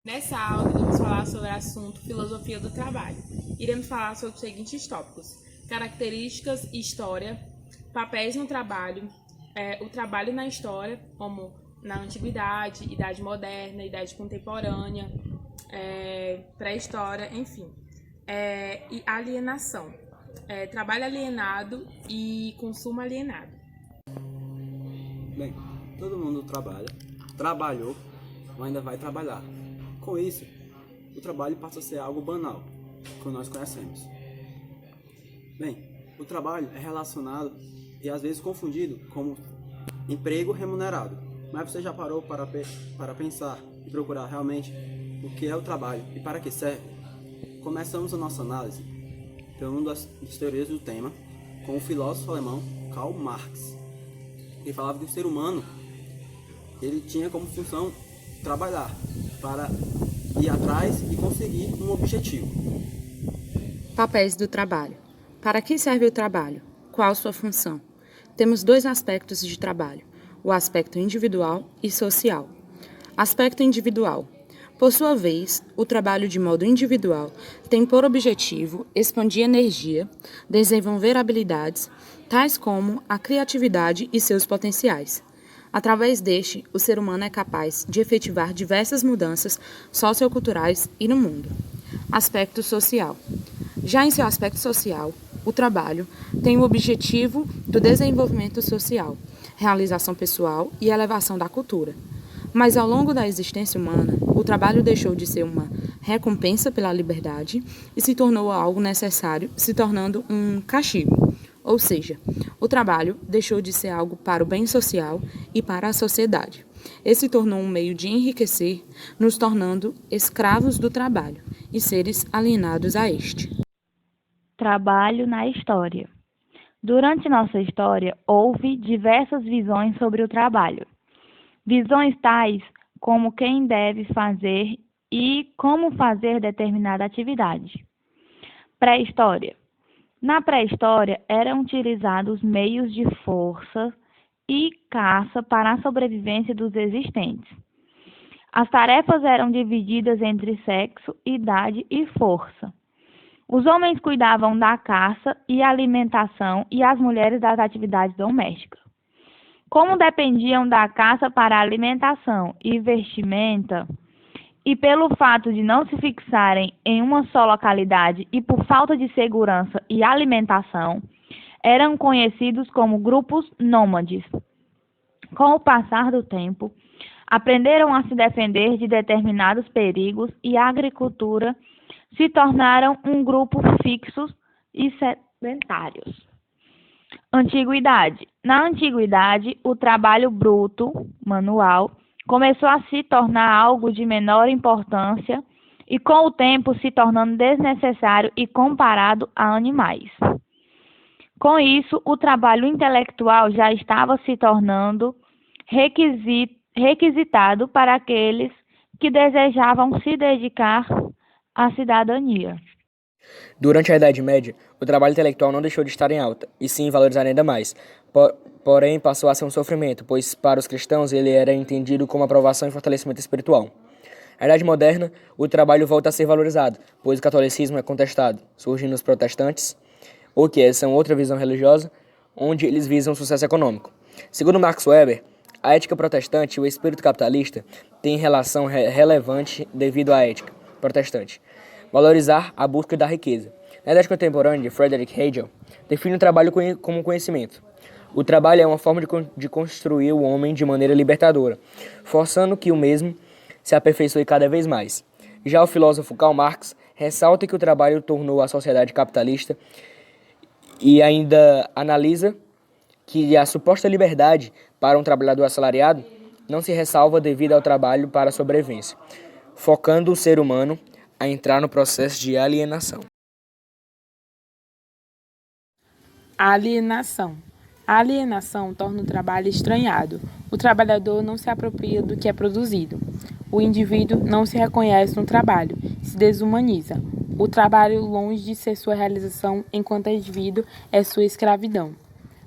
Nessa aula, iremos falar sobre o assunto Filosofia do Trabalho. Iremos falar sobre os seguintes tópicos: características e história, papéis no trabalho, o trabalho na história, como na antiguidade, idade moderna, idade contemporânea, pré-história, enfim, e alienação, trabalho alienado e consumo alienado. Bem, todo mundo trabalha, trabalhou ou ainda vai trabalhar. Com isso, o trabalho passa a ser algo banal, como nós conhecemos. Bem, o trabalho é relacionado e às vezes confundido como emprego remunerado. Mas você já parou para pensar e procurar realmente o que é o trabalho e para que serve? Começamos a nossa análise por uma das teorias do tema com o filósofo alemão Karl Marx. Ele falava que o ser humano ele tinha como função trabalhar para ir atrás e conseguir um objetivo. Papéis do trabalho. Para que serve o trabalho? Qual sua função? Temos dois aspectos de trabalho, o aspecto individual e social. Aspecto individual. Por sua vez, o trabalho de modo individual tem por objetivo expandir energia, desenvolver habilidades, tais como a criatividade e seus potenciais. Através deste, o ser humano é capaz de efetivar diversas mudanças socioculturais e no mundo. Aspecto social. Já em seu aspecto social, o trabalho tem o objetivo do desenvolvimento social, realização pessoal e elevação da cultura. Mas ao longo da existência humana, o trabalho deixou de ser uma recompensa pela liberdade e se tornou algo necessário, se tornando um castigo. Ou seja, o trabalho deixou de ser algo para o bem social e para a sociedade. Esse se tornou um meio de enriquecer, nos tornando escravos do trabalho e seres alienados a este. Trabalho na história. Durante nossa história, houve diversas visões sobre o trabalho. Visões tais como quem deve fazer e como fazer determinada atividade. Pré-história. Na pré-história, eram utilizados meios de força e caça para a sobrevivência dos existentes. As tarefas eram divididas entre sexo, idade e força. Os homens cuidavam da caça e alimentação e as mulheres das atividades domésticas. Como dependiam da caça para alimentação e vestimenta, e pelo fato de não se fixarem em uma só localidade e por falta de segurança e alimentação, eram conhecidos como grupos nômades. Com o passar do tempo, aprenderam a se defender de determinados perigos e a agricultura se tornaram um grupo fixos e sedentários. Antiguidade. Na antiguidade, o trabalho bruto, manual, começou a se tornar algo de menor importância e, com o tempo, se tornando desnecessário e comparado a animais. Com isso, o trabalho intelectual já estava se tornando requisitado para aqueles que desejavam se dedicar à cidadania. Durante a Idade Média, o trabalho intelectual não deixou de estar em alta, e sim valorizado ainda mais. Porém, passou a ser um sofrimento, pois para os cristãos ele era entendido como aprovação e fortalecimento espiritual. Na Idade Moderna, o trabalho volta a ser valorizado, pois o catolicismo é contestado, surgindo os protestantes, ou que são outra visão religiosa, onde eles visam sucesso econômico. Segundo Max Weber, a ética protestante e o espírito capitalista têm relação relevante devido à ética protestante. Valorizar a busca da riqueza. Na Idade Contemporânea, Frederick Hegel define o trabalho como conhecimento. O trabalho é uma forma de construir o homem de maneira libertadora, forçando que o mesmo se aperfeiçoe cada vez mais. Já o filósofo Karl Marx ressalta que o trabalho tornou a sociedade capitalista e ainda analisa que a suposta liberdade para um trabalhador assalariado não se ressalva devido ao trabalho para a sobrevivência, focando o ser humano a entrar no processo de alienação. Alienação. A alienação torna o trabalho estranhado. O trabalhador não se apropria do que é produzido. O indivíduo não se reconhece no trabalho, se desumaniza. O trabalho, longe de ser sua realização enquanto indivíduo, é sua escravidão.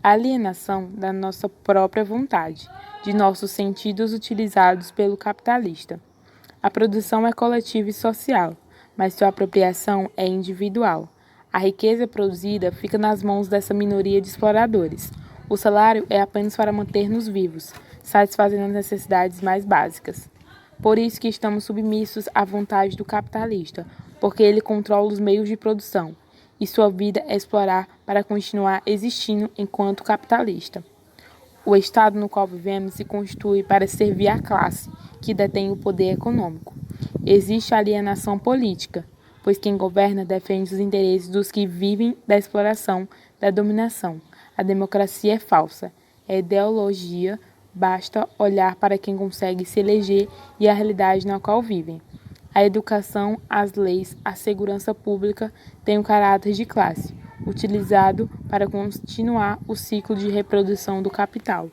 A alienação da nossa própria vontade, de nossos sentidos utilizados pelo capitalista. A produção é coletiva e social, mas sua apropriação é individual. A riqueza produzida fica nas mãos dessa minoria de exploradores. O salário é apenas para manter-nos vivos, satisfazendo as necessidades mais básicas. Por isso que estamos submissos à vontade do capitalista, porque ele controla os meios de produção, e sua vida é explorar para continuar existindo enquanto capitalista. O Estado no qual vivemos se constitui para servir à classe que detém o poder econômico. Existe alienação política, pois quem governa defende os interesses dos que vivem da exploração, da dominação. A democracia é falsa, é ideologia, basta olhar para quem consegue se eleger e a realidade na qual vivem. A educação, as leis, a segurança pública têm um caráter de classe, utilizado para continuar o ciclo de reprodução do capital.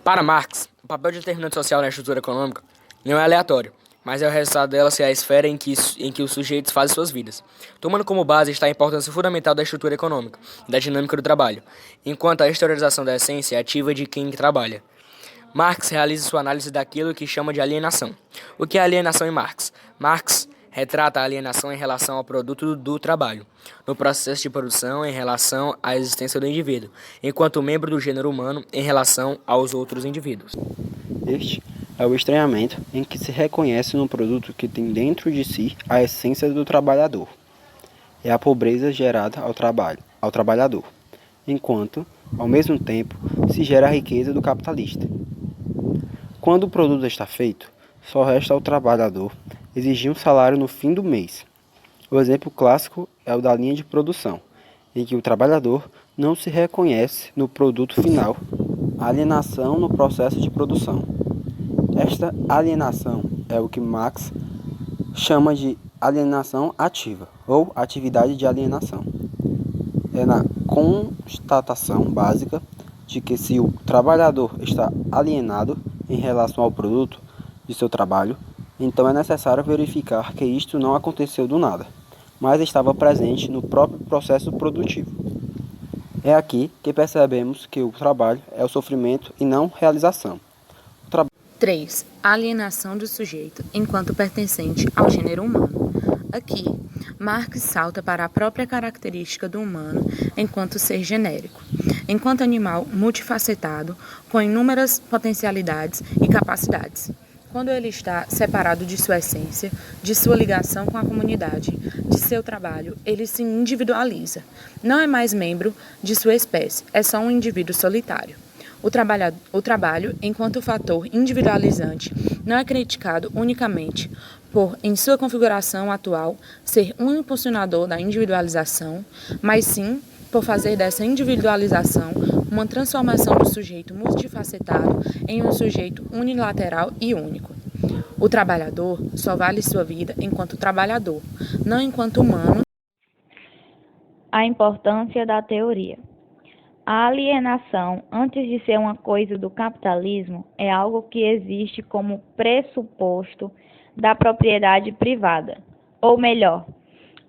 Para Marx, o papel de determinante social na estrutura econômica não é aleatório, mas é o resultado dela ser a esfera em que os sujeitos fazem suas vidas. Tomando como base está a importância fundamental da estrutura econômica e da dinâmica do trabalho, enquanto a exteriorização da essência é ativa de quem trabalha. Marx realiza sua análise daquilo que chama de alienação. O que é alienação em Marx? Marx retrata a alienação em relação ao produto do trabalho, no processo de produção em relação à existência do indivíduo, enquanto membro do gênero humano em relação aos outros indivíduos. Este é o estranhamento em que se reconhece no produto que tem dentro de si a essência do trabalhador. É a pobreza gerada ao trabalhador, enquanto, ao mesmo tempo, se gera a riqueza do capitalista. Quando o produto está feito, só resta ao trabalhador exigir um salário no fim do mês. O exemplo clássico é o da linha de produção, em que o trabalhador não se reconhece no produto final, a alienação no processo de produção. Esta alienação é o que Marx chama de alienação ativa, ou atividade de alienação. É na constatação básica de que se o trabalhador está alienado em relação ao produto de seu trabalho, então é necessário verificar que isto não aconteceu do nada, mas estava presente no próprio processo produtivo. É aqui que percebemos que o trabalho é o sofrimento e não realização. 3. Alienação do sujeito enquanto pertencente ao gênero humano. Aqui, Marx salta para a própria característica do humano enquanto ser genérico, enquanto animal multifacetado, com inúmeras potencialidades e capacidades. Quando ele está separado de sua essência, de sua ligação com a comunidade, de seu trabalho, ele se individualiza. Não é mais membro de sua espécie, é só um indivíduo solitário. O trabalho, enquanto fator individualizante, não é criticado unicamente por, em sua configuração atual, ser um impulsionador da individualização, mas sim por fazer dessa individualização uma transformação do sujeito multifacetado em um sujeito unilateral e único. O trabalhador só vale sua vida enquanto trabalhador, não enquanto humano. A importância da teoria. A alienação, antes de ser uma coisa do capitalismo, é algo que existe como pressuposto da propriedade privada, ou melhor,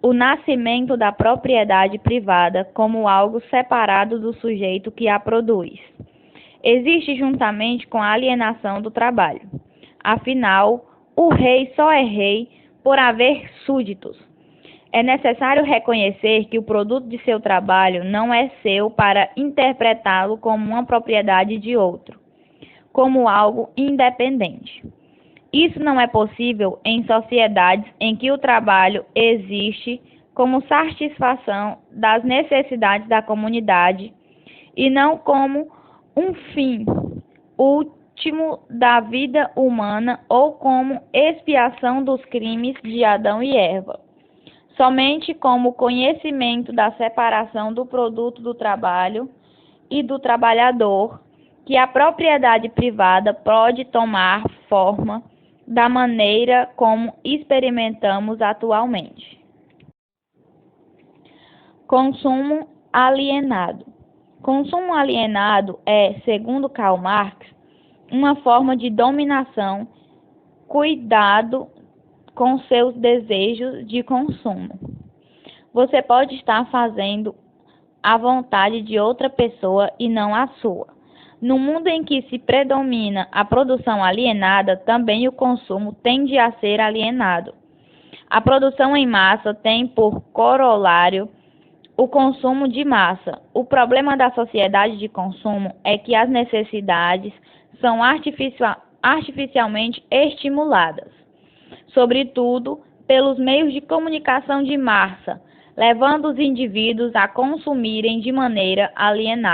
o nascimento da propriedade privada como algo separado do sujeito que a produz. Existe juntamente com a alienação do trabalho. Afinal, o rei só é rei por haver súditos. É necessário reconhecer que o produto de seu trabalho não é seu para interpretá-lo como uma propriedade de outro, como algo independente. Isso não é possível em sociedades em que o trabalho existe como satisfação das necessidades da comunidade e não como um fim último da vida humana ou como expiação dos crimes de Adão e Eva. Somente como conhecimento da separação do produto do trabalho e do trabalhador, que a propriedade privada pode tomar forma da maneira como experimentamos atualmente. Consumo alienado. Consumo alienado é, segundo Karl Marx, uma forma de dominação, cuidado com seus desejos de consumo. Você pode estar fazendo a vontade de outra pessoa e não a sua, No mundo em que se predomina a produção alienada, também o consumo tende a ser alienado. A produção em massa tem por corolário o consumo de massa. O problema da sociedade de consumo é que as necessidades são artificialmente estimuladas, sobretudo pelos meios de comunicação de massa, levando os indivíduos a consumirem de maneira alienada.